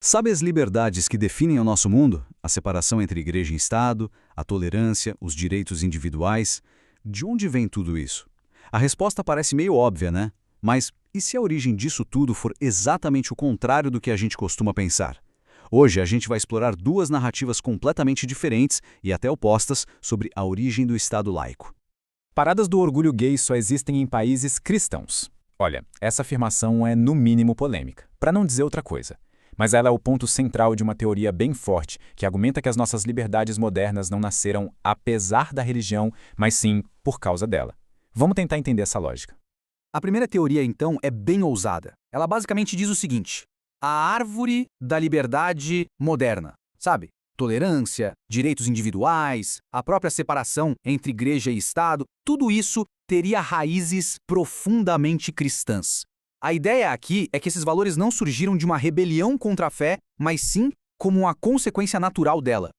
Sabe as liberdades que definem o nosso mundo? A separação entre igreja e Estado, a tolerância, os direitos individuais. De onde vem tudo isso? A resposta parece meio óbvia, né? Mas e se a origem disso tudo for exatamente o contrário do que a gente costuma pensar? Hoje a gente vai explorar duas narrativas completamente diferentes e até opostas sobre a origem do Estado laico. Paradas do orgulho gay só existem em países cristãos. Olha, essa afirmação é no mínimo polêmica, para não dizer outra coisa. Mas ela é o ponto central de uma teoria bem forte que argumenta que as nossas liberdades modernas não nasceram apesar da religião, mas sim por causa dela. Vamos tentar entender essa lógica. A primeira teoria, então, é bem ousada. Ela basicamente diz o seguinte: a árvore da liberdade moderna, sabe? Tolerância, direitos individuais, a própria separação entre igreja e Estado, tudo isso teria raízes profundamente cristãs. A ideia aqui é que esses valores não surgiram de uma rebelião contra a fé, mas sim como uma consequência natural dela.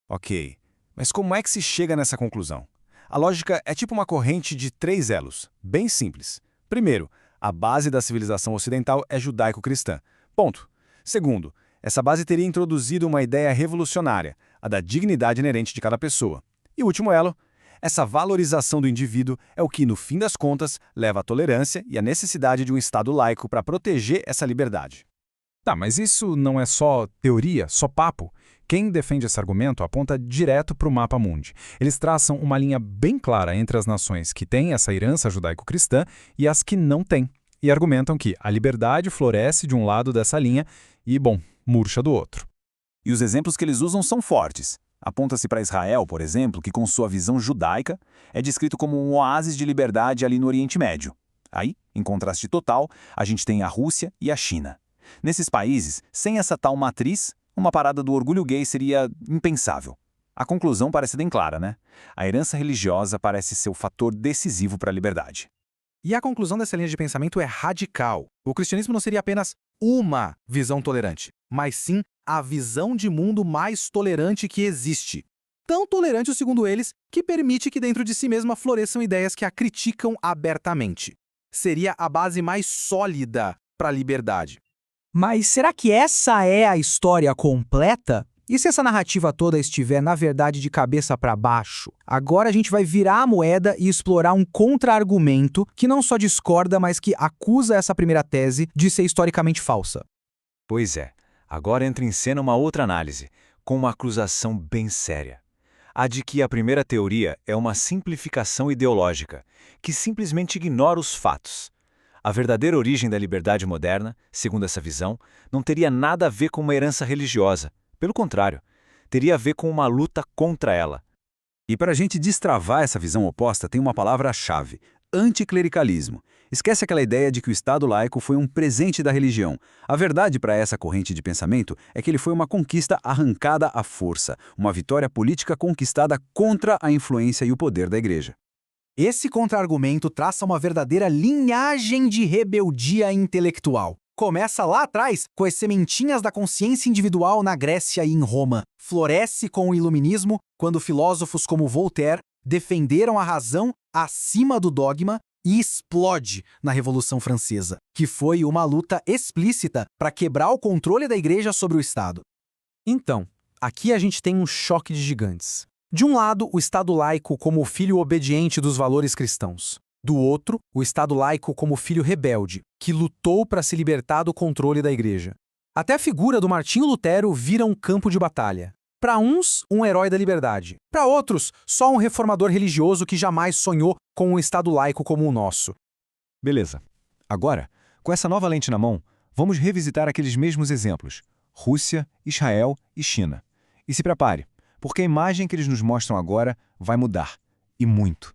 Ok, mas como é que se chega nessa conclusão? A lógica é tipo uma corrente de 3 elos, bem simples. Primeiro, a base da civilização ocidental é judaico-cristã. Ponto. Segundo, essa base teria introduzido uma ideia revolucionária, a da dignidade inerente de cada pessoa. E o último elo, essa valorização do indivíduo é o que, no fim das contas, leva à tolerância e à necessidade de um Estado laico para proteger essa liberdade. Tá, mas isso não é só teoria, só papo. Quem defende esse argumento aponta direto para o mapa mundi. Eles traçam uma linha bem clara entre as nações que têm essa herança judaico-cristã e as que não têm. E argumentam que a liberdade floresce de um lado dessa linha e, bom, murcha do outro. E os exemplos que eles usam são fortes. Aponta-se para Israel, por exemplo, que com sua visão judaica é descrito como um oásis de liberdade ali no Oriente Médio. Aí, em contraste total, a gente tem a Rússia e a China. Nesses países, sem essa tal matriz, uma parada do orgulho gay seria impensável. A conclusão parece bem clara, né? A herança religiosa parece ser o fator decisivo para a liberdade. E a conclusão dessa linha de pensamento é radical. O cristianismo não seria apenas uma visão tolerante, mas sim a visão de mundo mais tolerante que existe. Tão tolerante, segundo eles, que permite que dentro de si mesma floresçam ideias que a criticam abertamente. Seria a base mais sólida para a liberdade. Mas será que essa é a história completa? E se essa narrativa toda estiver, na verdade, de cabeça para baixo? Agora a gente vai virar a moeda e explorar um contra-argumento que não só discorda, mas que acusa essa primeira tese de ser historicamente falsa. Pois é, agora entra em cena uma outra análise, com uma acusação bem séria. A de que a primeira teoria é uma simplificação ideológica, que simplesmente ignora os fatos. A verdadeira origem da liberdade moderna, segundo essa visão, não teria nada a ver com uma herança religiosa. Pelo contrário, teria a ver com uma luta contra ela. E para a gente destravar essa visão oposta, tem uma palavra-chave: anticlericalismo. Esquece aquela ideia de que o Estado laico foi um presente da religião. A verdade para essa corrente de pensamento é que ele foi uma conquista arrancada à força, uma vitória política conquistada contra a influência e o poder da igreja. Esse contra-argumento traça uma verdadeira linhagem de rebeldia intelectual. Começa lá atrás, com as sementinhas da consciência individual na Grécia e em Roma. Floresce com o Iluminismo, quando filósofos como Voltaire defenderam a razão acima do dogma, e explode na Revolução Francesa, que foi uma luta explícita para quebrar o controle da igreja sobre o Estado. Então, aqui a gente tem um choque de gigantes. De um lado, o Estado laico como o filho obediente dos valores cristãos. Do outro, o Estado laico como filho rebelde, que lutou para se libertar do controle da igreja. Até a figura do Martinho Lutero vira um campo de batalha. Para uns, um herói da liberdade. Para outros, só um reformador religioso que jamais sonhou com um Estado laico como o nosso. Beleza. Agora, com essa nova lente na mão, vamos revisitar aqueles mesmos exemplos: Rússia, Israel e China. E se prepare, porque a imagem que eles nos mostram agora vai mudar. E muito.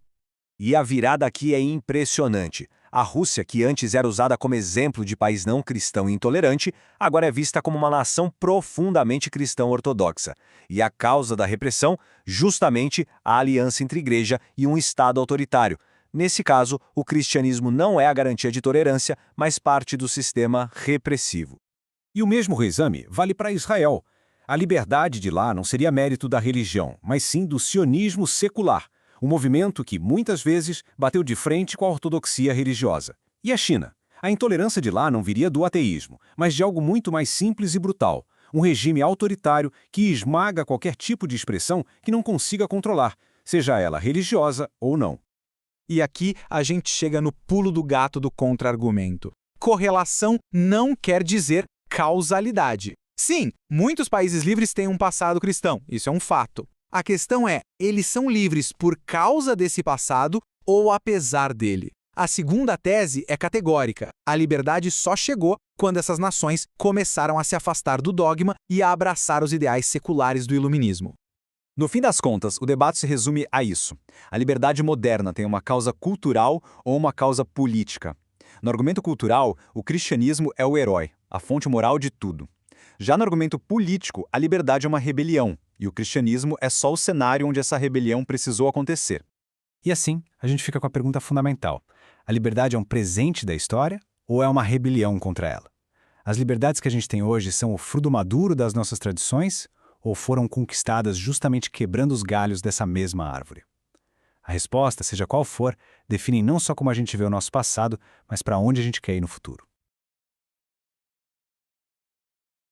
E a virada aqui é impressionante. A Rússia, que antes era usada como exemplo de país não cristão e intolerante, agora é vista como uma nação profundamente cristã ortodoxa. E a causa da repressão, justamente a aliança entre igreja e um Estado autoritário. Nesse caso, o cristianismo não é a garantia de tolerância, mas parte do sistema repressivo. E o mesmo reexame vale para Israel. A liberdade de lá não seria mérito da religião, mas sim do sionismo secular. Um movimento que, muitas vezes, bateu de frente com a ortodoxia religiosa. E a China? A intolerância de lá não viria do ateísmo, mas de algo muito mais simples e brutal. um regime autoritário que esmaga qualquer tipo de expressão que não consiga controlar, seja ela religiosa ou não. E aqui a gente chega no pulo do gato do contra-argumento. Correlação não quer dizer causalidade. Sim, muitos países livres têm um passado cristão, isso é um fato. A questão é, eles são livres por causa desse passado ou apesar dele? A segunda tese é categórica. A liberdade só chegou quando essas nações começaram a se afastar do dogma e a abraçar os ideais seculares do iluminismo. No fim das contas, o debate se resume a isso. A liberdade moderna tem uma causa cultural ou uma causa política. No argumento cultural, o cristianismo é o herói, a fonte moral de tudo. Já no argumento político, a liberdade é uma rebelião, e o cristianismo é só o cenário onde essa rebelião precisou acontecer. E assim, a gente fica com a pergunta fundamental. A liberdade é um presente da história ou é uma rebelião contra ela? As liberdades que a gente tem hoje são o fruto maduro das nossas tradições ou foram conquistadas justamente quebrando os galhos dessa mesma árvore? A resposta, seja qual for, define não só como a gente vê o nosso passado, mas para onde a gente quer ir no futuro.